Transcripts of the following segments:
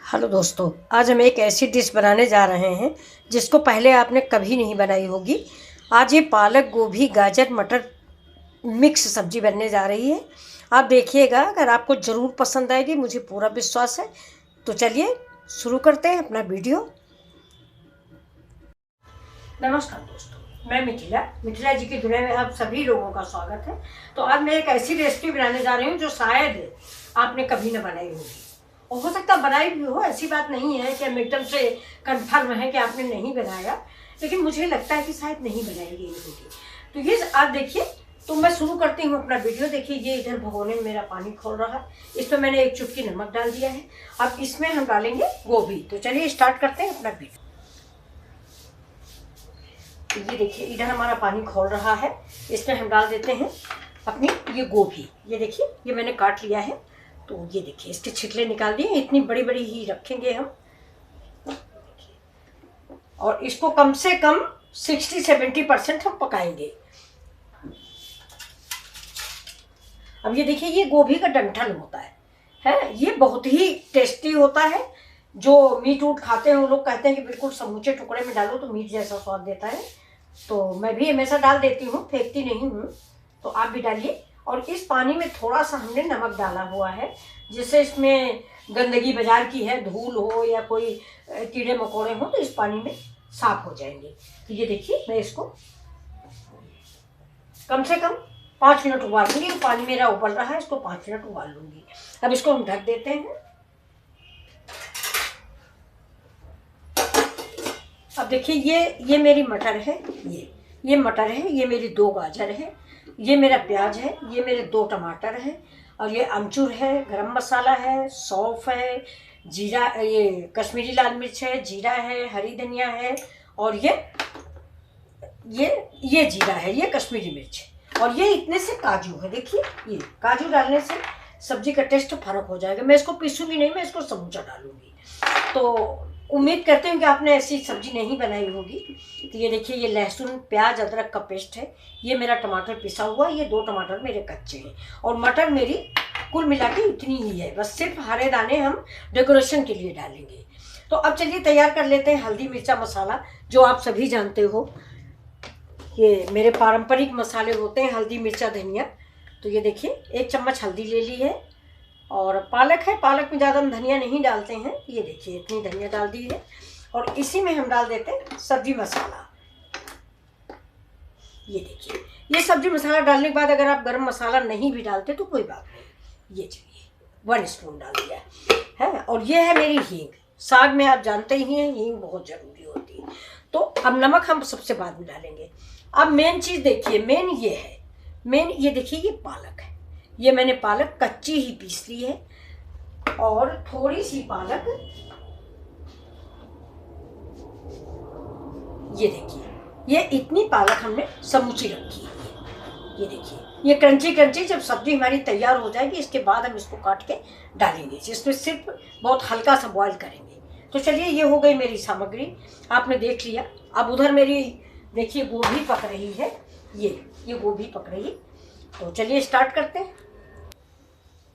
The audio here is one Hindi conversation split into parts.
हेलो दोस्तों, आज हम एक ऐसी डिश बनाने जा रहे हैं जिसको पहले आपने कभी नहीं बनाई होगी। आज ये पालक गोभी गाजर मटर मिक्स सब्जी बनने जा रही है। आप देखिएगा, अगर आपको ज़रूर पसंद आएगी, मुझे पूरा विश्वास है। तो चलिए शुरू करते हैं अपना वीडियो। नमस्कार दोस्तों, मैं मिथिला जी की दुनिया में आप सभी लोगों का स्वागत है। तो आज मैं एक ऐसी रेसिपी बनाने जा रही हूँ जो शायद आपने कभी न बनाई होगी, और हो सकता बनाई भी हो। ऐसी बात नहीं है कि हम एकदम से कन्फर्म है कि आपने नहीं बनाया, लेकिन मुझे लगता है कि शायद नहीं बनाई गई होगी। तो ये आप देखिए, तो मैं शुरू करती हूँ अपना वीडियो। देखिए, ये इधर भगोने में मेरा पानी खोल रहा है, इसमें मैंने एक चुटकी नमक डाल दिया है। अब इसमें हम डालेंगे गोभी। तो चलिए स्टार्ट करते हैं अपना वीडियो। ये देखिए, इधर हमारा पानी खोल रहा है, इसमें हम डाल देते हैं अपनी ये गोभी। ये देखिए, ये मैंने काट लिया है। तो ये देखिए, इसके छिलके निकाल दिए। इतनी बड़ी बड़ी ही रखेंगे हम, और इसको कम से कम 60-70% हम पकाएंगे। अब ये देखिए, ये गोभी का डंठल होता है ये बहुत ही टेस्टी होता है। जो मीट उट खाते हैं वो लोग कहते हैं कि बिल्कुल समूचे टुकड़े में डालो तो मीट जैसा स्वाद देता है। तो मैं भी हमेशा डाल देती हूँ, फेंकती नहीं हूँ। तो आप भी डालिए। और इस पानी में थोड़ा सा हमने नमक डाला हुआ है, जिससे इसमें गंदगी बाजार की है, धूल हो या कोई कीड़े मकोड़े हो, तो इस पानी में साफ हो जाएंगे। तो ये देखिए, मैं इसको कम से कम 5 मिनट उबाल लूँगी। पानी मेरा उबल रहा है, इसको 5 मिनट उबाल लूँगी। अब इसको हम ढक देते हैं। अब देखिए, ये मेरी मटर है, ये मटर है, ये मेरी 2 गाजर है, ये मेरा प्याज है, ये मेरे 2 टमाटर हैं, और ये अमचूर है, गरम मसाला है, सौंफ है, जीरा, ये कश्मीरी लाल मिर्च है, जीरा है, हरी धनिया है, और ये जीरा है, ये कश्मीरी मिर्च, और ये इतने से काजू है। देखिए, ये काजू डालने से सब्जी का टेस्ट फर्क हो जाएगा। मैं इसको पीसूंगी नहीं, मैं इसको समूचा डालूंगी। तो उम्मीद करते हैं कि आपने ऐसी सब्जी नहीं बनाई होगी। तो ये देखिए, ये लहसुन प्याज अदरक का पेस्ट है, ये मेरा टमाटर पिसा हुआ, ये 2 टमाटर मेरे कच्चे हैं, और मटर मेरी कुल मिला के इतनी ही है। बस सिर्फ हरे दाने हम डेकोरेशन के लिए डालेंगे। तो अब चलिए तैयार कर लेते हैं हल्दी मिर्चा मसाला, जो आप सभी जानते हो। ये मेरे पारंपरिक मसाले होते हैं, हल्दी मिर्चा धनिया। तो ये देखिए, 1 चम्मच हल्दी ले ली है, और पालक है, पालक में ज़्यादा हम धनिया नहीं डालते हैं। ये देखिए, इतनी धनिया डाल दी है, और इसी में हम डाल देते हैं सब्जी मसाला। ये देखिए, ये सब्जी मसाला डालने के बाद अगर आप गरम मसाला नहीं भी डालते तो कोई बात नहीं। ये चलिए, 1 स्पून डाल दिया है। और ये है मेरी हींग। साग में आप जानते ही हैं, हींग बहुत ज़रूरी होती है। तो अब नमक हम सबसे बाद में डालेंगे। अब मेन चीज़ देखिए, मेन ये है, ये देखिए, ये पालक है। ये मैंने पालक कच्ची ही पीस ली है, और थोड़ी सी पालक, ये देखिए, ये इतनी पालक हमने समूची रखी है। ये देखिए, ये क्रंची जब सब्जी हमारी तैयार हो जाएगी, इसके बाद हम इसको काट के डालेंगे, जिसमें सिर्फ बहुत हल्का सा बॉईल करेंगे। तो चलिए, ये हो गई मेरी सामग्री, आपने देख लिया। अब उधर मेरी देखिए गोभी पक रही है, ये गोभी पक रही। तो चलिए स्टार्ट करते हैं।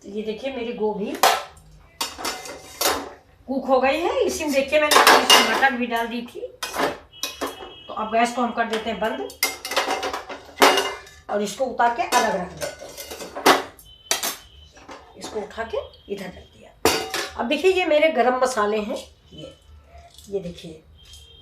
तो ये देखिए, मेरी गोभी कुक हो गई है। इसी में देखिए, मैंने इसमें मटर भी डाल दी थी। तो अब गैस को हम कर देते हैं बंद, और इसको उतार के अलग रख देते हैं। इसको उठा के इधर रख दिया। अब देखिए, ये मेरे गरम मसाले हैं। ये देखिए,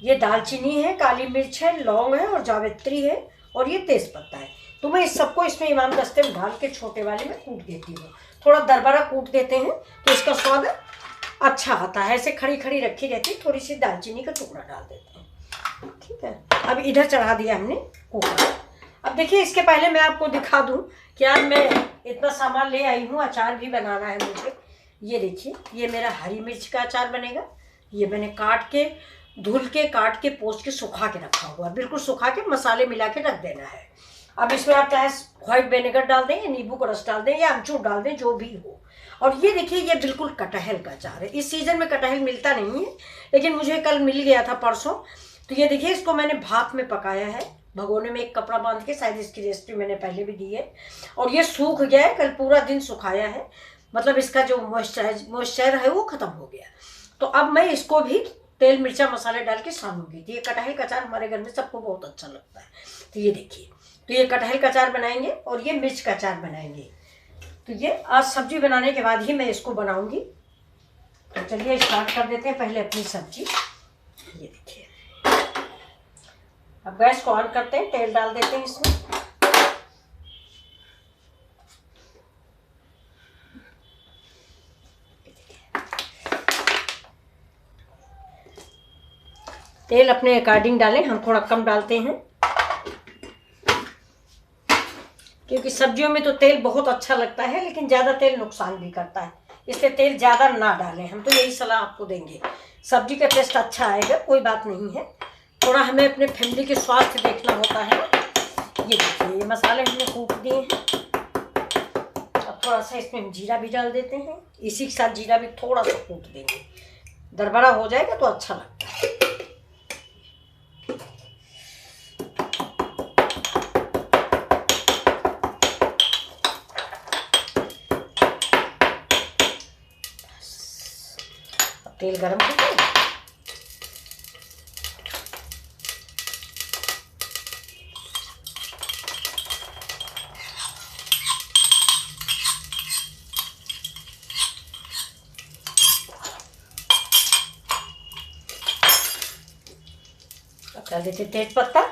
ये दालचीनी है, काली मिर्च है, लौंग है, और जावित्री है, और ये तेज़पत्ता है। तो मैं इस सबको इसमें इमाम दस्ते में डाल के छोटे वाले में कूट देती हूँ। थोड़ा दरबरा कूट देते हैं तो इसका स्वाद अच्छा आता है। ऐसे खड़ी खड़ी रखी रहती, थोड़ी सी दालचीनी का टुकड़ा डाल देते हैं, ठीक है। अब इधर चढ़ा दिया हमने कुकर। अब देखिए, इसके पहले मैं आपको दिखा दूँ कि आज मैं इतना सामान ले आई हूँ, अचार भी बनाना है मुझे। ये देखिए, ये मेरा हरी मिर्च का अचार बनेगा। ये मैंने धुल के काट के पोंछ के सुखा के रखा हुआ, बिल्कुल सुखा के मसाले मिला के रख देना है। अब इसमें आप चाहे व्हाइट विनेगर डाल दें, या नींबू का रस डाल दें, या अमचूर डाल दें, जो भी हो। और ये देखिए, ये बिल्कुल कटहल का अचार है। इस सीज़न में कटहल मिलता नहीं है, लेकिन मुझे कल मिल गया था, परसों। तो ये देखिए, इसको मैंने भाप में पकाया है, भगोने में एक कपड़ा बांध के। शायद इसकी रेसिपी मैंने पहले भी दी है। और ये सूख गया है, कल पूरा दिन सुखाया है, मतलब इसका जो मॉइस्चर है वो ख़त्म हो गया। तो अब मैं इसको भी तेल मिर्चा मसाले डाल के सानूंगी। तो ये कटहल का अचार हमारे घर में सबको बहुत अच्छा लगता है। तो ये देखिए, तो ये कटहल का अचार बनाएंगे और ये मिर्च का अचार बनाएंगे। तो ये आज सब्जी बनाने के बाद ही मैं इसको बनाऊंगी। तो चलिए स्टार्ट कर देते हैं पहले अपनी सब्जी। ये देखिए, अब गैस को ऑन करते हैं, तेल डाल देते हैं इसमें। तेल अपने अकॉर्डिंग डालें, हम थोड़ा कम डालते हैं क्योंकि सब्जियों में तो तेल बहुत अच्छा लगता है, लेकिन ज़्यादा तेल नुकसान भी करता है, इसलिए तेल ज़्यादा ना डालें। हम तो यही सलाह आपको देंगे। सब्जी का टेस्ट अच्छा आएगा, कोई बात नहीं है, थोड़ा हमें अपने फैमिली के स्वास्थ्य देखना होता है। ये देखिए, ये मसाले हमने कूट दिए हैं। अब थोड़ा सा इसमें हम जीरा भी डाल देते हैं, इसी के साथ जीरा भी थोड़ा सा कूट देंगे, दरबरा हो जाएगा तो अच्छा लगता है। तेल गरम हो गया, अब डाल देते तेज पत्ता।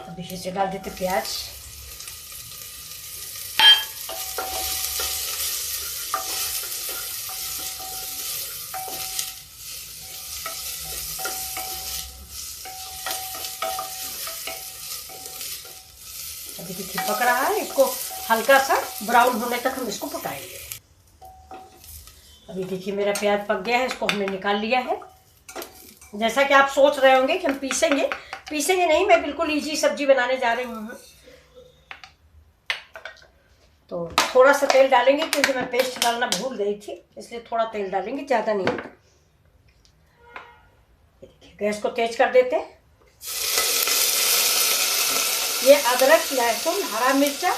अब इसी से डाल देते प्याज। अभी देखिए पक रहा है, इसको हल्का सा ब्राउन होने तक हम इसको पकाएंगे। अभी देखिए मेरा प्याज पक गया है, इसको हमने निकाल लिया है। जैसा कि आप सोच रहे होंगे कि हम पीसेंगे नहीं, मैं बिल्कुल इजी सब्जी बनाने जा रही हूँ। तो थोड़ा सा तेल डालेंगे क्योंकि मैं पेस्ट डालना भूल गई थी, इसलिए थोड़ा तेल डालेंगे, ज़्यादा नहीं। देखिए गैस को तेज कर देते हैं। ये अदरक, लहसुन, हरा मिर्चा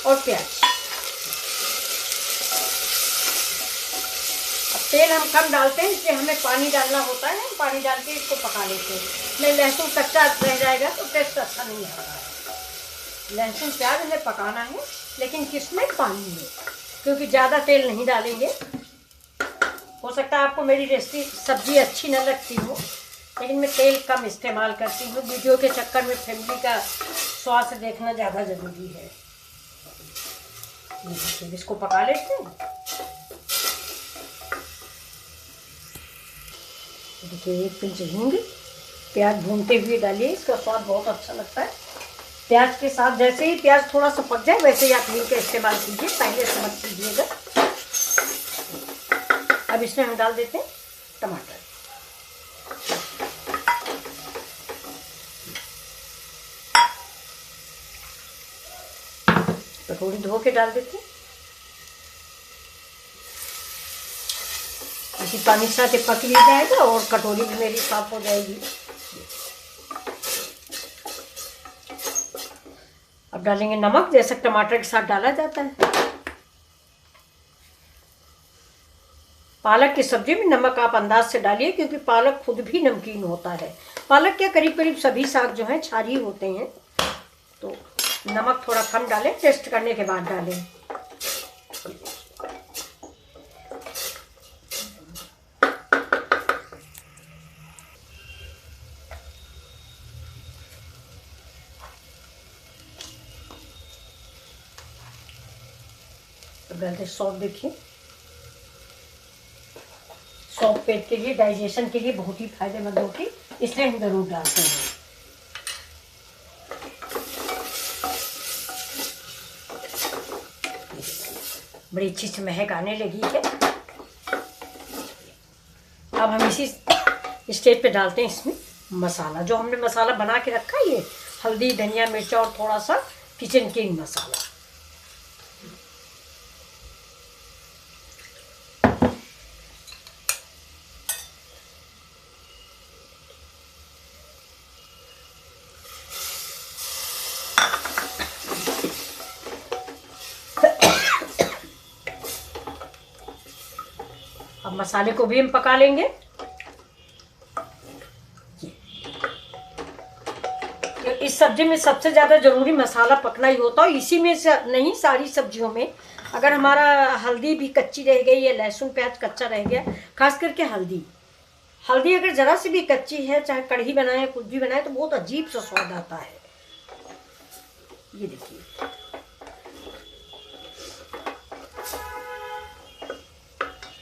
और प्याज। अब तेल हम कम डालते हैं, इसलिए हमें पानी डालना होता है, पानी डाल के इसको पका लेते हैं। नहीं लहसुन कच्चा रह जाएगा तो टेस्ट अच्छा नहीं आता है। लहसुन प्याज हमें पकाना है, लेकिन किसमें, पानी में, क्योंकि ज़्यादा तेल नहीं डालेंगे। हो सकता है आपको मेरी रेसिपी सब्जी अच्छी न लगती हो, लेकिन मैं तेल कम इस्तेमाल करती हूँ। वीडियो के चक्कर में फैमिली का स्वास्थ्य देखना ज़्यादा ज़रूरी है। देखिए इसको पका लेते हैं। देखिए एक पिंच हींग प्याज भूनते हुए डालिए, इसका स्वाद बहुत अच्छा लगता है। प्याज के साथ जैसे ही प्याज थोड़ा सा पक जाए वैसे ही आप हींग का इस्तेमाल कीजिए, पहले से मत कीजिएगा। अब इसमें हम डाल देते हैं टमाटर। कटोरी धो के डाल देते हैं, इसी पानी के साथ पक भी जाएगा और कटोरी भी मेरी साफ हो जाएगी। अब डालेंगे नमक, जैसे टमाटर के साथ डाला जाता है। पालक की सब्जी में नमक आप अंदाज से डालिए, क्योंकि पालक खुद भी नमकीन होता है। पालक के करीब करीब सभी साग जो हैं क्षारीय होते हैं, तो नमक थोड़ा कम डालें, टेस्ट करने के बाद डालें। तो डालते सौंफ। देखिए सौंफ पेट के लिए, डाइजेशन के लिए बहुत ही फायदेमंद होती है, इसलिए हम जरूर डालते हैं। बड़ी अच्छी सी महक आने लगी है। अब हम इसी स्टेज पे डालते हैं इसमें मसाला, जो हमने मसाला बना के रखा है, ये हल्दी, धनिया, मिर्चा और थोड़ा सा किचन किंग मसाला। मसाले को भी हम पका लेंगे। तो इस सब्जी में सबसे ज़्यादा ज़रूरी मसाला पकना ही होता है। इसी में से नहीं, सारी सब्जियों में अगर हमारा हल्दी भी कच्ची रह गई या लहसुन प्याज कच्चा रह गया, खास करके हल्दी अगर ज़रा सी भी कच्ची है, चाहे कढ़ी बनाए कुछ भी बनाए, तो बहुत अजीब सा स्वाद आता है। ये देखिए,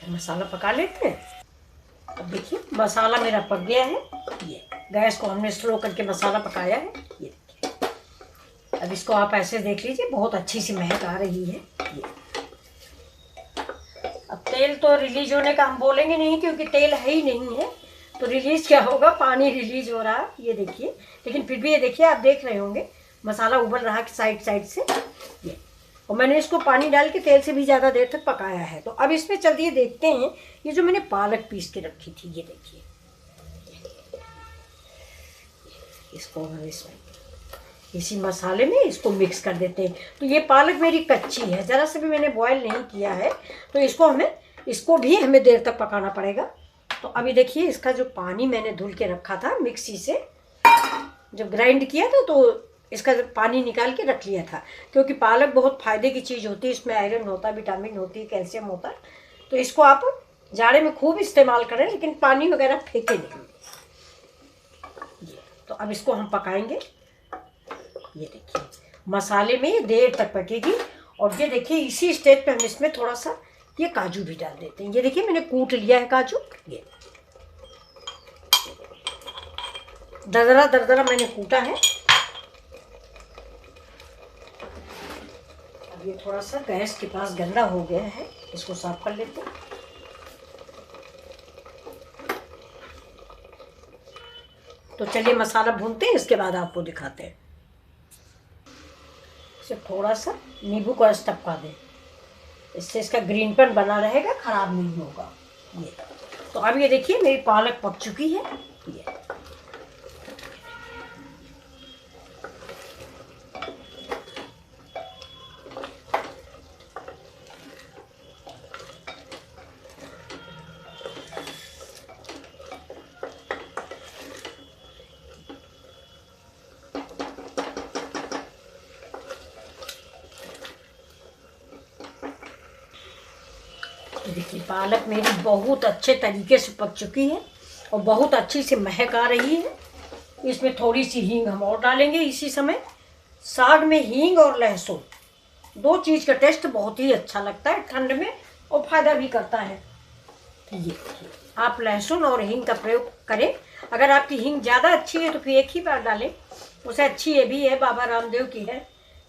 मसाला पका लेते हैं। अब देखिए मसाला मेरा पक गया है। ये गैस को हमने स्लो करके मसाला पकाया है। ये देखिए, अब इसको आप ऐसे देख लीजिए, बहुत अच्छी सी महक आ रही है। ये अब तेल तो रिलीज होने का हम बोलेंगे नहीं, क्योंकि तेल है ही नहीं है, तो रिलीज क्या होगा, पानी रिलीज हो रहा है। ये देखिए, लेकिन फिर भी ये देखिए, आप देख रहे होंगे मसाला उबल रहा है साइड से। ये, और मैंने इसको पानी डाल के तेल से भी ज़्यादा देर तक पकाया है। तो अब इसमें चलिए देखते हैं, ये जो मैंने पालक पीस के रखी थी, ये देखिए, इसको इसमें इसी मसाले में इसको मिक्स कर देते हैं। तो ये पालक मेरी कच्ची है, ज़रा से भी मैंने बॉयल नहीं किया है, तो इसको भी हमें देर तक पकाना पड़ेगा। तो अभी देखिए, इसका जो पानी मैंने धुल के रखा था मिक्सी से, जब ग्राइंड किया था तो इसका पानी निकाल के रख लिया था, क्योंकि पालक बहुत फ़ायदे की चीज़ होती है, इसमें आयरन होता है, विटामिन होती है, कैल्शियम होता है। तो इसको आप जाड़े में खूब इस्तेमाल करें, लेकिन पानी वगैरह फेंके नहीं। तो अब इसको हम पकाएंगे। ये देखिए, मसाले में ये देर तक पकेगी। और ये देखिए, इसी स्टेज पे हम इसमें थोड़ा सा ये काजू भी डाल देते हैं। ये देखिए, मैंने कूट लिया है काजू, ये दरदरा मैंने कूटा है। अब ये थोड़ा सा गैस के पास गंदा हो गया है, इसको साफ कर लेते हैं। तो चलिए मसाला भूनते हैं, इसके बाद आपको दिखाते हैं। इसे थोड़ा सा नींबू का रस टपका दें, इससे इसका ग्रीनपन बना रहेगा, खराब नहीं होगा। ये तो अब ये देखिए, मेरी पालक पक चुकी है। ये देखिए, पालक मेरी बहुत अच्छे तरीके से पक चुकी है और बहुत अच्छी से महक आ रही है। इसमें थोड़ी सी हींग हम और डालेंगे इसी समय। साग में हींग और लहसुन, दो चीज़ का टेस्ट बहुत ही अच्छा लगता है ठंड में, और फायदा भी करता है। ये आप लहसुन और हींग का प्रयोग करें। अगर आपकी हींग ज़्यादा अच्छी है तो फिर एक ही बार डालें, उसे अच्छी ये भी है, बाबा रामदेव की है।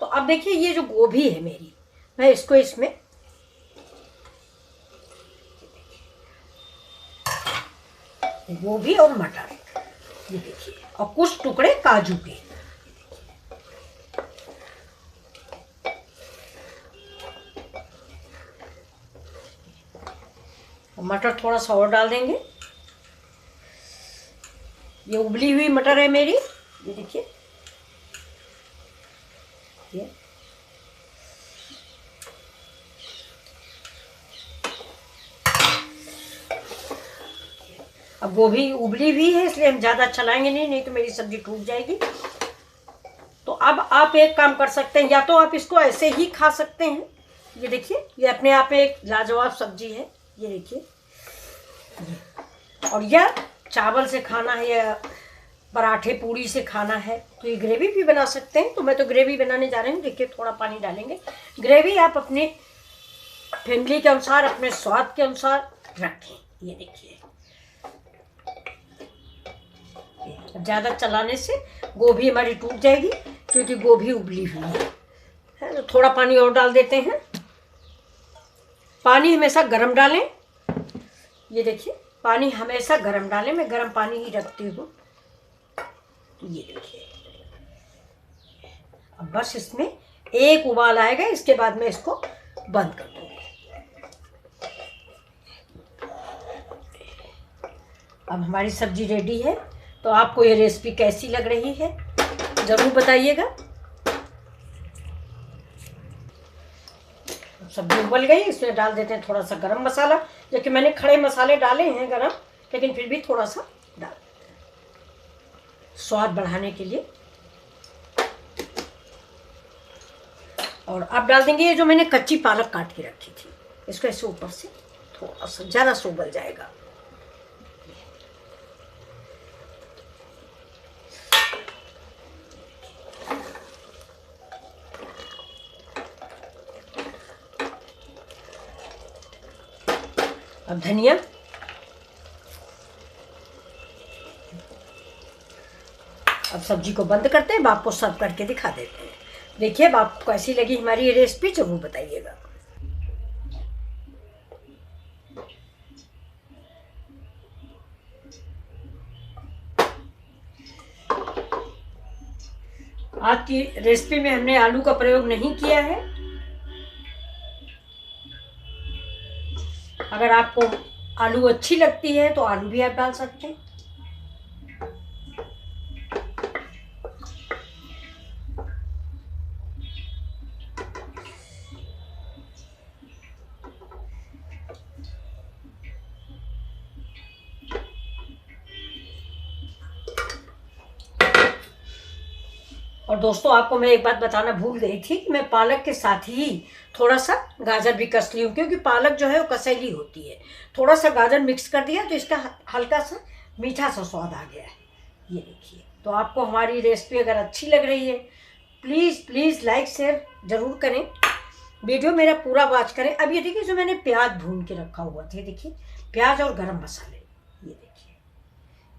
तो अब देखिए, ये जो गोभी है मेरी, मैं इसको इसमें गोभी और मटर, ये देखिए, और कुछ टुकड़े काजू के। मटर थोड़ा सा और डाल देंगे। ये उबली हुई मटर है मेरी, ये देखिए, ये अब गोभी उबली हुई है, इसलिए हम ज़्यादा चलाएंगे नहीं तो मेरी सब्ज़ी टूट जाएगी। तो अब आप एक काम कर सकते हैं, या तो आप इसको ऐसे ही खा सकते हैं। ये देखिए, ये अपने आप में एक लाजवाब सब्ज़ी है। ये देखिए, और यह चावल से खाना है या पराठे पूड़ी से खाना है, तो ये ग्रेवी भी बना सकते हैं। तो मैं तो ग्रेवी बनाने जा रही हूँ। देखिए, थोड़ा पानी डालेंगे। ग्रेवी आप अपने फैमिली के अनुसार, अपने स्वाद के अनुसार रखें। ये देखिए, ज़्यादा चलाने से गोभी हमारी टूट जाएगी, क्योंकि गोभी उबली हुई है। तो थोड़ा पानी और डाल देते हैं। पानी हमेशा गरम डालें। ये देखिए, पानी हमेशा गरम डालें, मैं गरम पानी ही रखती हूँ। ये देखिए, अब बस इसमें एक उबाल आएगा, इसके बाद मैं इसको बंद कर दूँगी। अब हमारी सब्जी रेडी है। तो आपको ये रेसिपी कैसी लग रही है ज़रूर बताइएगा। सब्जी उबल गई, इसमें डाल देते हैं थोड़ा सा गरम मसाला, जो कि मैंने खड़े मसाले डाले हैं गरम, लेकिन फिर भी थोड़ा सा डाल देते हैं स्वाद बढ़ाने के लिए। और अब डाल देंगे ये जो मैंने कच्ची पालक काट के रखी थी, इसको ऐसे ऊपर से थोड़ा सा ज़्यादा सा उबल जाएगा। अब धनिया, अब सब्जी को बंद करते हैं, बाप को सर्व करके दिखा देते हैं। देखिए बाप को कैसी लगी हमारी ये रेसिपी, जरूर बताइएगा। आज की रेसिपी में हमने आलू का प्रयोग नहीं किया है। अगर आपको आलू अच्छी लगती है तो आलू भी आप डाल सकते हैं। और दोस्तों आपको मैं एक बात बताना भूल गई थी कि मैं पालक के साथ ही थोड़ा सा गाजर भी कस ली हूँ, क्योंकि पालक जो है वो कसैली होती है। थोड़ा सा गाजर मिक्स कर दिया तो इसका हल्का सा मीठा सा स्वाद आ गया है। ये देखिए, तो आपको हमारी रेसिपी अगर अच्छी लग रही है प्लीज़ प्लीज़ लाइक शेयर ज़रूर करें, वीडियो मेरा पूरा वॉच करें। अब ये देखिए जो मैंने प्याज भून के रखा हुआ था, देखिए प्याज और गरम मसाले, ये देखिए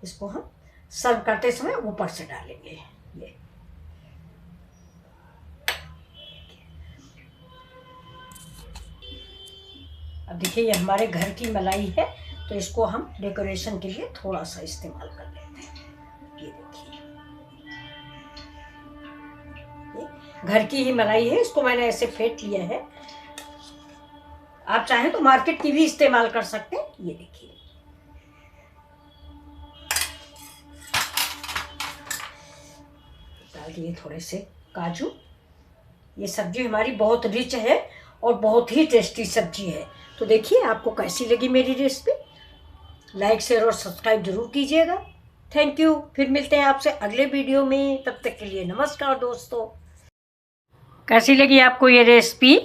इसको हम सर्व करते समय ऊपर से डालेंगे। ये अब देखिए ये हमारे घर की मलाई है, तो इसको हम डेकोरेशन के लिए थोड़ा सा इस्तेमाल कर लेते हैं। ये देखिए ये घर की ही मलाई है, इसको मैंने ऐसे फेंट लिया है। आप चाहें तो मार्केट की भी इस्तेमाल कर सकते हैं। ये देखिए डाल दिए थोड़े से काजू। ये सब्जी हमारी बहुत रिच है और बहुत ही टेस्टी सब्जी है। तो देखिए आपको कैसी लगी मेरी रेसिपी, लाइक शेयर और सब्सक्राइब जरूर कीजिएगा। Thank you. फिर मिलते हैं आपसे अगले वीडियो में, तब तक के लिए नमस्कार दोस्तों। कैसी लगी आपको ये रेसिपी?